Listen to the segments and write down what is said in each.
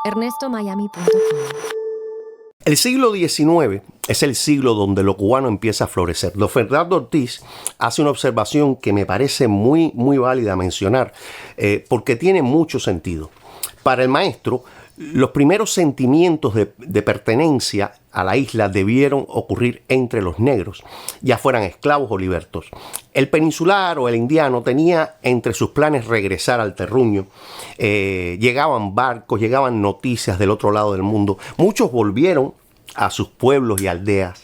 ernestomiami.com. El siglo XIX es el siglo donde lo cubano empieza a florecer. Don Fernando Ortiz hace una observación que me parece muy válida mencionar, porque tiene mucho sentido. Para el maestro, los primeros sentimientos de pertenencia a la isla debieron ocurrir entre los negros, ya fueran esclavos o libertos. El peninsular o el indiano tenía entre sus planes regresar al terruño. Llegaban barcos, llegaban noticias del otro lado del mundo. Muchos volvieron a sus pueblos y aldeas.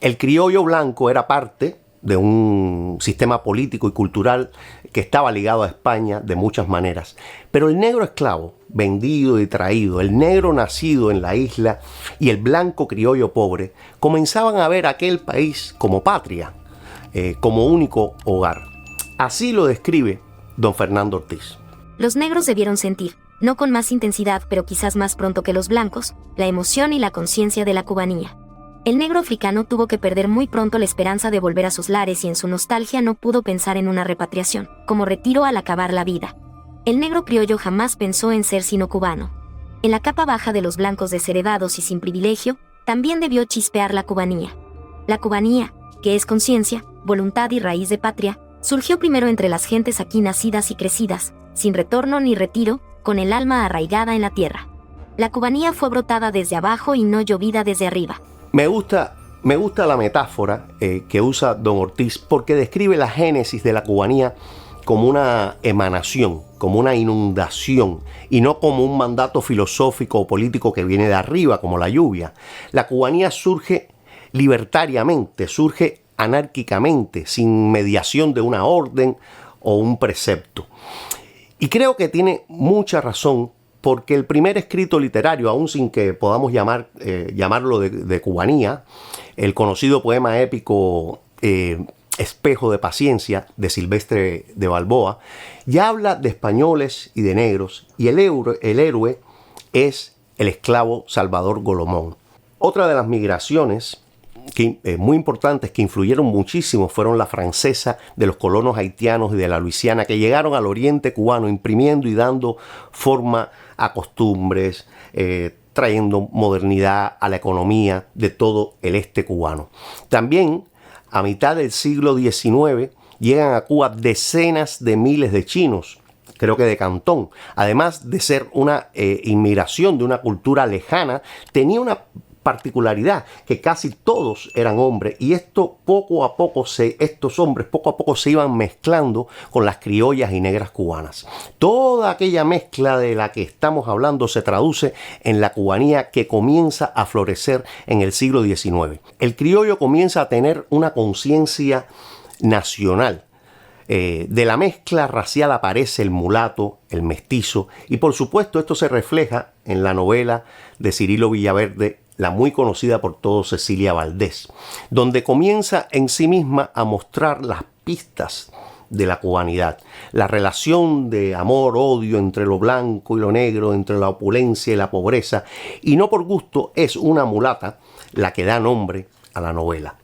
El criollo blanco era parte de un sistema político y cultural que estaba ligado a España de muchas maneras. Pero el negro esclavo, vendido y traído, el negro nacido en la isla y el blanco criollo pobre, comenzaban a ver aquel país como patria, como único hogar. Así lo describe don Fernando Ortiz. Los negros debieron sentir, no con más intensidad pero quizás más pronto que los blancos, la emoción y la conciencia de la cubanía. El negro africano tuvo que perder muy pronto la esperanza de volver a sus lares y en su nostalgia no pudo pensar en una repatriación, como retiro al acabar la vida. El negro criollo jamás pensó en ser sino cubano. En la capa baja de los blancos desheredados y sin privilegio, también debió chispear la cubanía. La cubanía, que es conciencia, voluntad y raíz de patria, surgió primero entre las gentes aquí nacidas y crecidas, sin retorno ni retiro, con el alma arraigada en la tierra. La cubanía fue brotada desde abajo y no llovida desde arriba. Me gusta la metáfora que usa don Ortiz porque describe la génesis de la cubanía como una emanación, como una inundación y no como un mandato filosófico o político que viene de arriba como la lluvia. La cubanía surge libertariamente, surge anárquicamente, sin mediación de una orden o un precepto. Y creo que tiene mucha razón porque el primer escrito literario, aún sin que podamos llamarlo de cubanía, el conocido poema épico Espejo de Paciencia, de Silvestre de Balboa, ya habla de españoles y de negros, y el héroe es el esclavo Salvador Golomón. Otra de las migraciones muy importantes que influyeron muchísimo fueron la francesa de los colonos haitianos y de la Luisiana, que llegaron al oriente cubano imprimiendo y dando forma a costumbres, trayendo modernidad a la economía de todo el este cubano. También a mitad del siglo XIX llegan a Cuba decenas de miles de chinos, creo que de Cantón. Además de ser una inmigración de una cultura lejana, tenía una particularidad, que casi todos eran hombres, y estos hombres poco a poco se iban mezclando con las criollas y negras cubanas. Toda aquella mezcla de la que estamos hablando se traduce en la cubanía que comienza a florecer en el siglo XIX. El criollo comienza a tener una conciencia nacional. De la mezcla racial aparece el mulato, el mestizo, y por supuesto esto se refleja en la novela de Cirilo Villaverde, la muy conocida por todos, Cecilia Valdés, donde comienza en sí misma a mostrar las pistas de la cubanidad, la relación de amor-odio entre lo blanco y lo negro, entre la opulencia y la pobreza, y no por gusto es una mulata la que da nombre a la novela.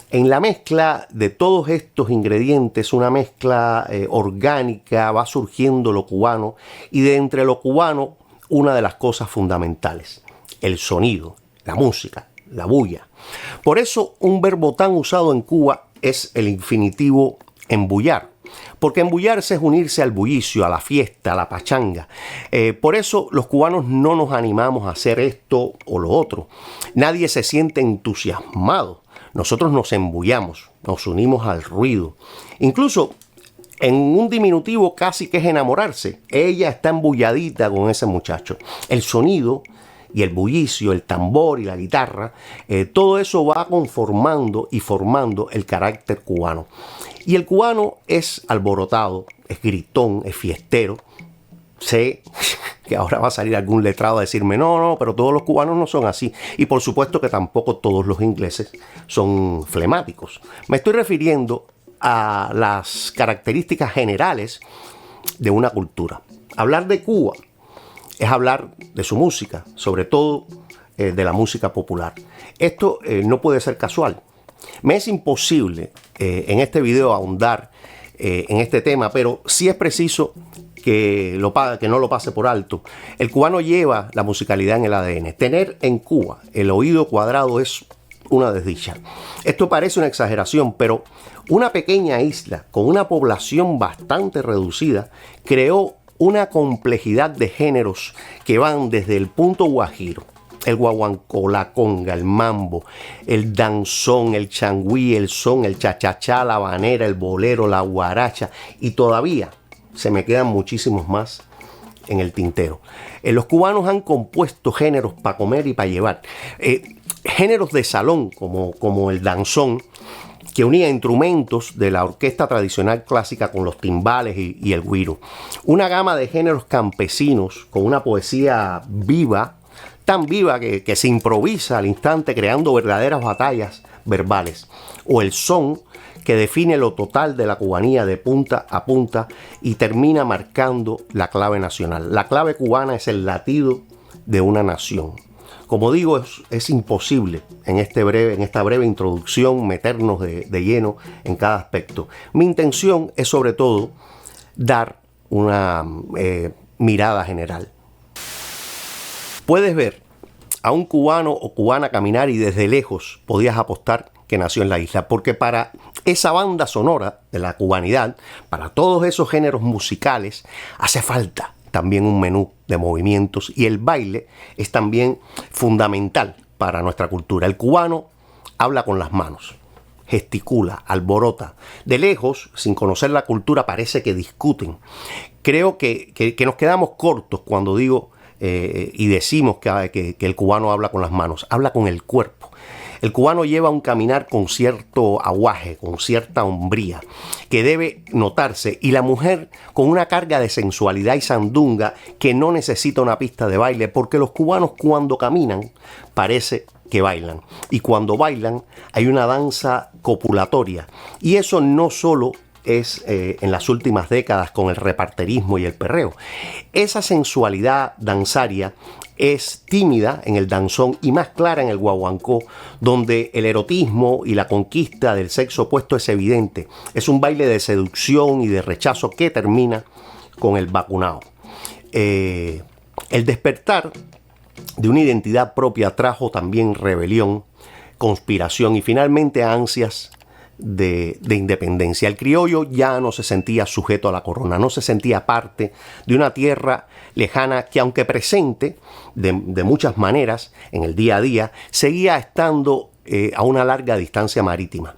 En la mezcla de todos estos ingredientes, una mezcla orgánica, va surgiendo lo cubano, y de entre lo cubano, una de las cosas fundamentales, el sonido, la música, la bulla. Por eso un verbo tan usado en Cuba es el infinitivo embullar, porque embullarse es unirse al bullicio, a la fiesta, a la pachanga. Por eso los cubanos no nos animamos a hacer esto o lo otro. Nadie se siente entusiasmado. Nosotros nos embullamos, nos unimos al ruido. Incluso en un diminutivo casi que es enamorarse. Ella está embulladita con ese muchacho. El sonido y el bullicio, el tambor y la guitarra, todo eso va conformando y formando el carácter cubano. Y el cubano es alborotado, es gritón, es fiestero. Sé que ahora va a salir algún letrado a decirme no, pero todos los cubanos no son así. Y por supuesto que tampoco todos los ingleses son flemáticos. Me estoy refiriendo a las características generales de una cultura. Hablar de Cuba es hablar de su música, sobre todo de la música popular. Esto no puede ser casual. Me es imposible en este video ahondar en este tema, pero sí es preciso que no lo pase por alto. El cubano lleva la musicalidad en el ADN. Tener en Cuba el oído cuadrado es una desdicha. Esto parece una exageración, pero una pequeña isla con una población bastante reducida creó una complejidad de géneros que van desde el punto guajiro, el guaguancó, la conga, el mambo, el danzón, el changüí, el son, el chachachá, la habanera, el bolero, la guaracha, y todavía se me quedan muchísimos más en el tintero. Los cubanos han compuesto géneros para comer y para llevar. Géneros de salón como el danzón, que unía instrumentos de la orquesta tradicional clásica con los timbales y el güiro. Una gama de géneros campesinos con una poesía viva, tan viva que se improvisa al instante creando verdaderas batallas verbales. O el son, que define lo total de la cubanía de punta a punta y termina marcando la clave nacional. La clave cubana es el latido de una nación. Como digo, es imposible en esta breve introducción meternos de lleno en cada aspecto. Mi intención es sobre todo dar una mirada general. Puedes ver a un cubano o cubana caminar y desde lejos podías apostar que nació en la isla, porque para esa banda sonora de la cubanidad, para todos esos géneros musicales, hace falta también un menú de movimientos, y el baile es también fundamental para nuestra cultura. El cubano habla con las manos, gesticula, alborota. De lejos, sin conocer la cultura, parece que discuten. Creo que nos quedamos cortos cuando digo y decimos que el cubano habla con las manos, habla con el cuerpo. El cubano lleva un caminar con cierto aguaje, con cierta hombría, que debe notarse, y la mujer con una carga de sensualidad y sandunga que no necesita una pista de baile, porque los cubanos cuando caminan parece que bailan, y cuando bailan hay una danza copulatoria, y eso no solo es en las últimas décadas con el reparterismo y el perreo. Esa sensualidad danzaria es tímida en el danzón y más clara en el guaguancó, donde el erotismo y la conquista del sexo opuesto es evidente. Es un baile de seducción y de rechazo que termina con el vacunao. El despertar de una identidad propia trajo también rebelión, conspiración y finalmente ansias de independencia. El criollo ya no se sentía sujeto a la corona, no se sentía parte de una tierra lejana que, aunque presente de muchas maneras en el día a día, seguía estando a una larga distancia marítima.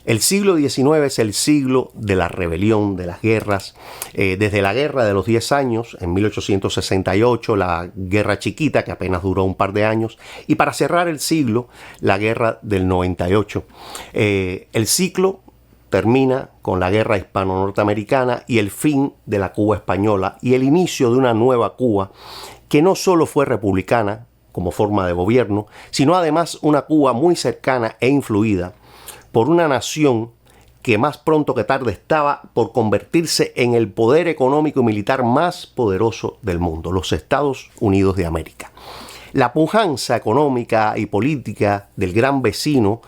El siglo XIX es el siglo de la rebelión, de las guerras, desde la Guerra de los 10 años, en 1868, la Guerra Chiquita, que apenas duró un par de años, y para cerrar el siglo, la Guerra del 98. El ciclo termina con la Guerra Hispano-Norteamericana y el fin de la Cuba española y el inicio de una nueva Cuba que no solo fue republicana como forma de gobierno, sino además una Cuba muy cercana e influida por una nación que más pronto que tarde estaba por convertirse en el poder económico y militar más poderoso del mundo, los Estados Unidos de América. La pujanza económica y política del gran vecino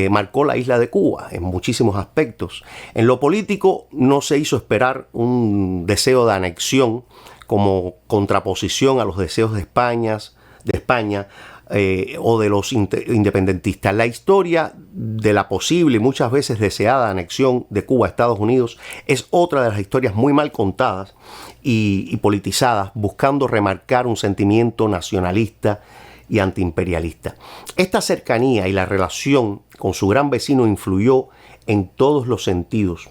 marcó la isla de Cuba en muchísimos aspectos. En lo político no se hizo esperar un deseo de anexión como contraposición a los deseos de España o de los independentistas. La historia de la posible y muchas veces deseada anexión de Cuba a Estados Unidos es otra de las historias muy mal contadas y politizadas, buscando remarcar un sentimiento nacionalista y antiimperialista. Esta cercanía y la relación con su gran vecino influyó en todos los sentidos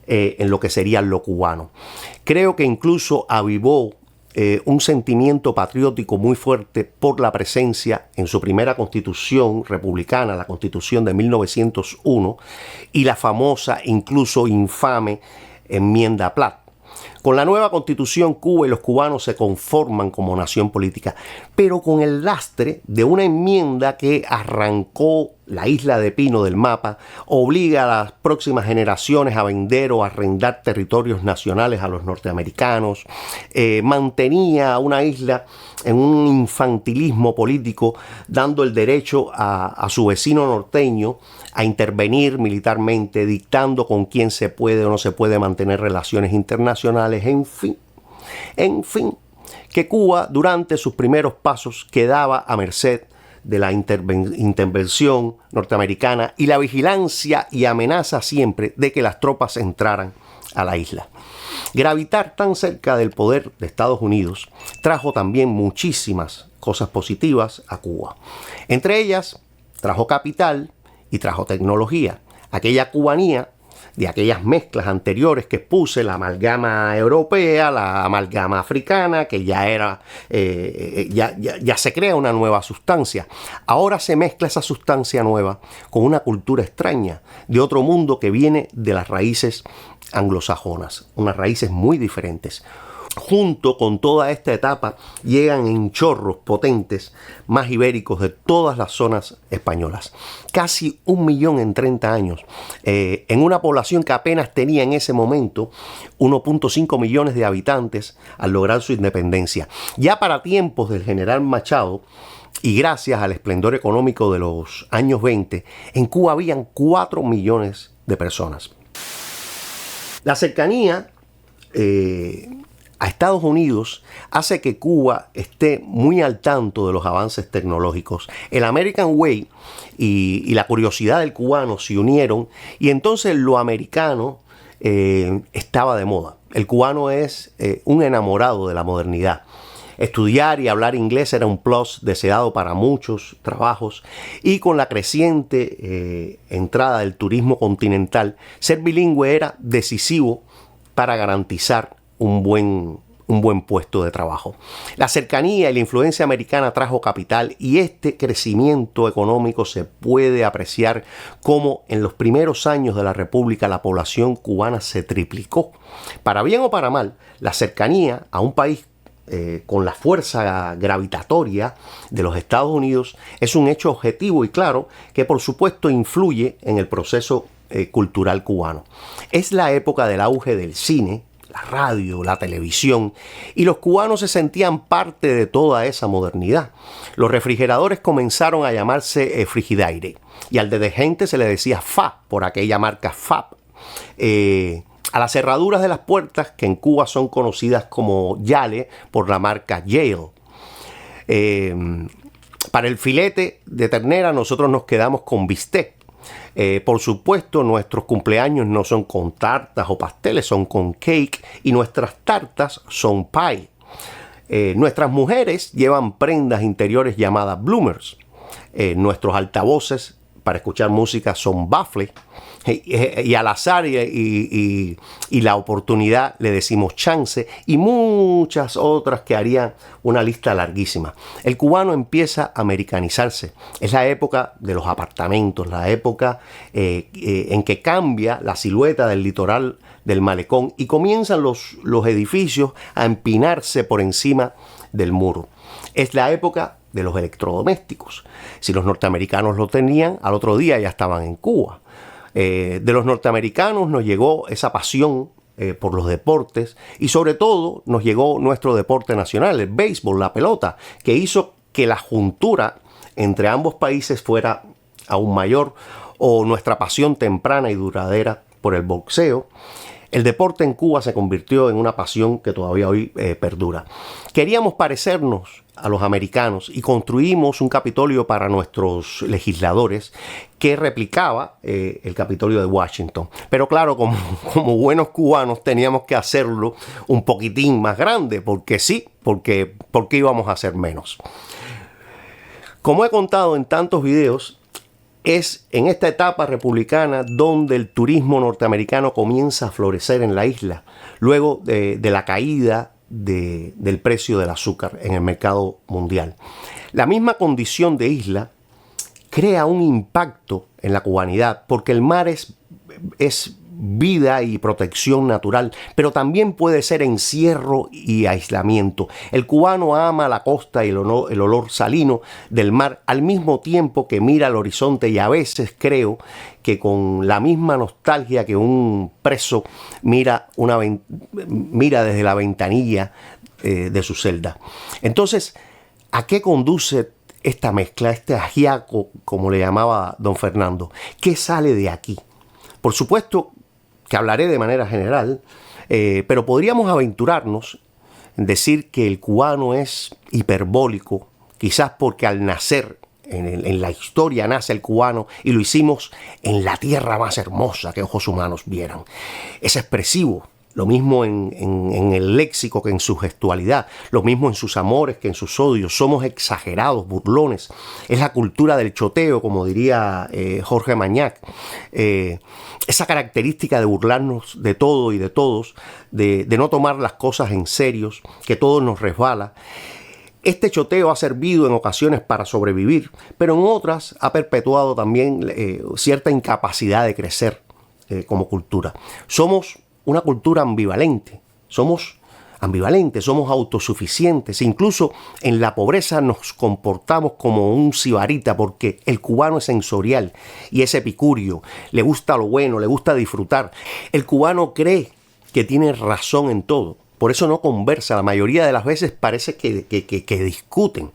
en lo que sería lo cubano. Creo que incluso avivó un sentimiento patriótico muy fuerte por la presencia en su primera constitución republicana, la Constitución de 1901, y la famosa, incluso infame, enmienda Platt. Con la nueva constitución, Cuba y los cubanos se conforman como nación política, pero con el lastre de una enmienda que arrancó la isla de Pino del mapa, obliga a las próximas generaciones a vender o arrendar territorios nacionales a los norteamericanos, mantenía a una isla en un infantilismo político, dando el derecho a su vecino norteño a intervenir militarmente, dictando con quién se puede o no se puede mantener relaciones internacionales, en fin. En fin, que Cuba durante sus primeros pasos quedaba a merced de la intervención norteamericana y la vigilancia y amenaza siempre de que las tropas entraran a la isla. Gravitar tan cerca del poder de Estados Unidos trajo también muchísimas cosas positivas a Cuba. Entre ellas, trajo capital y trajo tecnología. Aquella cubanía de aquellas mezclas anteriores que puse, la amalgama europea, la amalgama africana, que ya era, ya se crea una nueva sustancia. Ahora se mezcla esa sustancia nueva con una cultura extraña, de otro mundo que viene de las raíces anglosajonas, unas raíces muy diferentes. Junto con toda esta etapa llegan en chorros potentes más ibéricos de todas las zonas españolas. Casi 1 millón en 30 años, en una población que apenas tenía en ese momento 1.5 millones de habitantes al lograr su independencia. Ya para tiempos del general Machado, y gracias al esplendor económico de los años 20, en Cuba habían 4 millones de personas. La cercanía a Estados Unidos hace que Cuba esté muy al tanto de los avances tecnológicos. El American Way y la curiosidad del cubano se unieron y entonces lo americano estaba de moda. El cubano es un enamorado de la modernidad. Estudiar y hablar inglés era un plus deseado para muchos trabajos y con la creciente entrada del turismo continental, ser bilingüe era decisivo para garantizar un buen puesto de trabajo. La cercanía y la influencia americana trajo capital y este crecimiento económico se puede apreciar como en los primeros años de la República la población cubana se triplicó. Para bien o para mal, la cercanía a un país con la fuerza gravitatoria de los Estados Unidos es un hecho objetivo y claro que por supuesto influye en el proceso cultural cubano. Es la época del auge del cine, la radio, la televisión, y los cubanos se sentían parte de toda esa modernidad. Los refrigeradores comenzaron a llamarse Frigidaire y al detergente se le decía FAB por aquella marca FAB. A las cerraduras de las puertas, que en Cuba son conocidas como Yale por la marca Yale. Para el filete de ternera nosotros nos quedamos con bistec. Por supuesto, nuestros cumpleaños no son con tartas o pasteles, son con cake y nuestras tartas son pie. Nuestras mujeres llevan prendas interiores llamadas bloomers. Nuestros altavoces para escuchar música son baffles. Y al azar y la oportunidad le decimos chance y muchas otras que harían una lista larguísima. El cubano empieza a americanizarse. Es la época de los apartamentos, la época en que cambia la silueta del litoral del malecón y comienzan los edificios a empinarse por encima del muro. Es la época de los electrodomésticos. Si los norteamericanos lo tenían, al otro día ya estaban en Cuba. De los norteamericanos nos llegó esa pasión por los deportes y sobre todo nos llegó nuestro deporte nacional, el béisbol, la pelota, que hizo que la juntura entre ambos países fuera aún mayor, o nuestra pasión temprana y duradera por el boxeo. El deporte en Cuba se convirtió en una pasión que todavía hoy perdura. Queríamos parecernos a los americanos y construimos un Capitolio para nuestros legisladores que replicaba el Capitolio de Washington. Pero claro, como buenos cubanos teníamos que hacerlo un poquitín más grande, porque sí, porque íbamos a hacer menos. Como he contado en tantos videos, es en esta etapa republicana donde el turismo norteamericano comienza a florecer en la isla, luego de la caída del precio del azúcar en el mercado mundial. La misma condición de isla crea un impacto en la cubanidad, porque el mar es vida y protección natural, pero también puede ser encierro y aislamiento. El cubano ama la costa y el olor salino del mar al mismo tiempo que mira al horizonte, y a veces creo que con la misma nostalgia que un preso mira desde la ventanilla de su celda. Entonces, ¿a qué conduce esta mezcla, este ajiaco, como le llamaba don Fernando? ¿Qué sale de aquí? Por supuesto que hablaré de manera general, pero podríamos aventurarnos decir que el cubano es hiperbólico, quizás porque al nacer, en la historia nace el cubano y lo hicimos en la tierra más hermosa que ojos humanos vieran. Es expresivo, lo mismo en el léxico que en su gestualidad, lo mismo en sus amores que en sus odios. Somos exagerados, burlones. Es la cultura del choteo, como diría Jorge Mañac. Esa característica de burlarnos de todo y de todos, de no tomar las cosas en serio, que todo nos resbala. Este choteo ha servido en ocasiones para sobrevivir, pero en otras ha perpetuado también cierta incapacidad de crecer como cultura. Somos una cultura ambivalente, somos autosuficientes, incluso en la pobreza nos comportamos como un sibarita, porque el cubano es sensorial y es epicúreo, le gusta lo bueno, le gusta disfrutar. El cubano cree que tiene razón en todo. Por eso no conversa, la mayoría de las veces parece que discuten.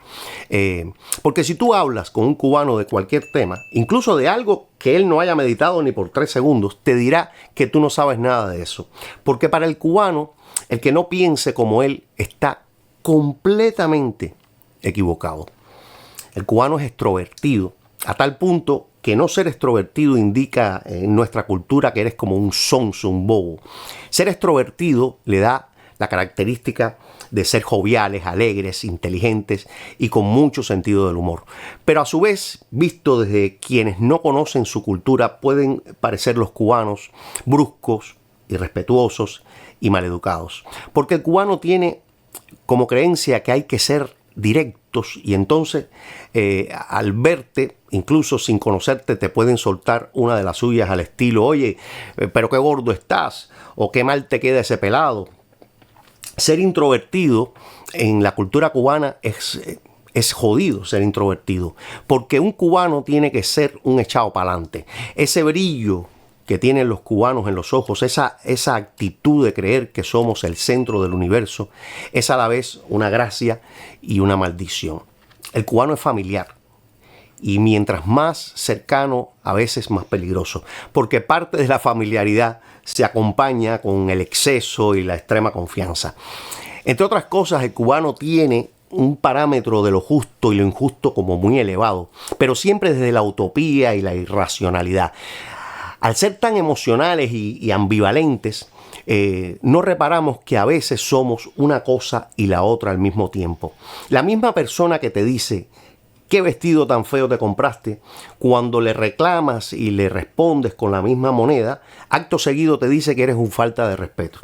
Porque si tú hablas con un cubano de cualquier tema, incluso de algo que él no haya meditado ni por 3 segundos, te dirá que tú no sabes nada de eso. Porque para el cubano, el que no piense como él está completamente equivocado. El cubano es extrovertido, a tal punto que no ser extrovertido indica en nuestra cultura que eres como un sonso, un bobo. Ser extrovertido le da la característica de ser joviales, alegres, inteligentes y con mucho sentido del humor. Pero a su vez, visto desde quienes no conocen su cultura, pueden parecer los cubanos bruscos, irrespetuosos y maleducados. Porque el cubano tiene como creencia que hay que ser directos y entonces al verte, incluso sin conocerte, te pueden soltar una de las suyas al estilo: oye, pero qué gordo estás, o qué mal te queda ese pelado. Ser introvertido en la cultura cubana es jodido ser introvertido, porque un cubano tiene que ser un echado para adelante. Ese brillo que tienen los cubanos en los ojos, esa actitud de creer que somos el centro del universo, es a la vez una gracia y una maldición. El cubano es familiar. Y mientras más cercano, a veces más peligroso, porque parte de la familiaridad se acompaña con el exceso y la extrema confianza. Entre otras cosas, el cubano tiene un parámetro de lo justo y lo injusto como muy elevado, pero siempre desde la utopía y la irracionalidad. Al ser tan emocionales y ambivalentes, no reparamos que a veces somos una cosa y la otra al mismo tiempo. La misma persona que te dice ¿qué vestido tan feo te compraste?, cuando le reclamas y le respondes con la misma moneda, acto seguido te dice que eres un falta de respeto.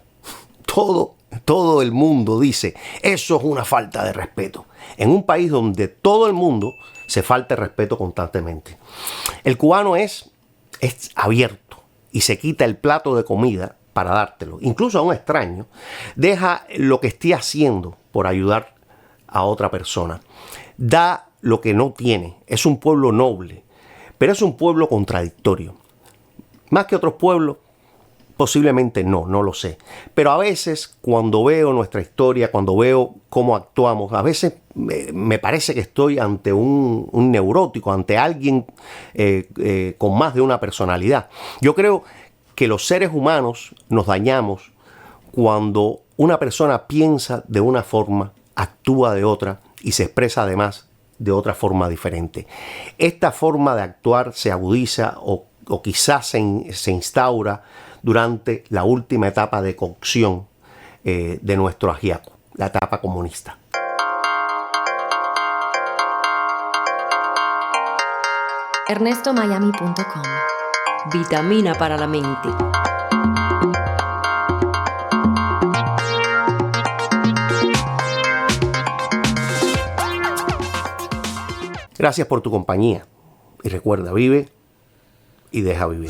Todo el mundo dice, eso es una falta de respeto, en un país donde todo el mundo se falta de respeto constantemente. El cubano es abierto y se quita el plato de comida para dártelo. Incluso a un extraño, deja lo que esté haciendo por ayudar a otra persona. Da lo que no tiene. Es un pueblo noble, pero es un pueblo contradictorio. Más que otros pueblos, posiblemente no lo sé. Pero a veces, cuando veo nuestra historia, cuando veo cómo actuamos, a veces me parece que estoy ante un neurótico, ante alguien con más de una personalidad. Yo creo que los seres humanos nos dañamos cuando una persona piensa de una forma, actúa de otra y se expresa además de otra forma diferente. Esta forma de actuar se agudiza o quizás se instaura durante la última etapa de cocción de nuestro ajiaco, la etapa comunista. ErnestoMiami.com. Vitamina para la mente. Gracias por tu compañía y recuerda, vive y deja vivir.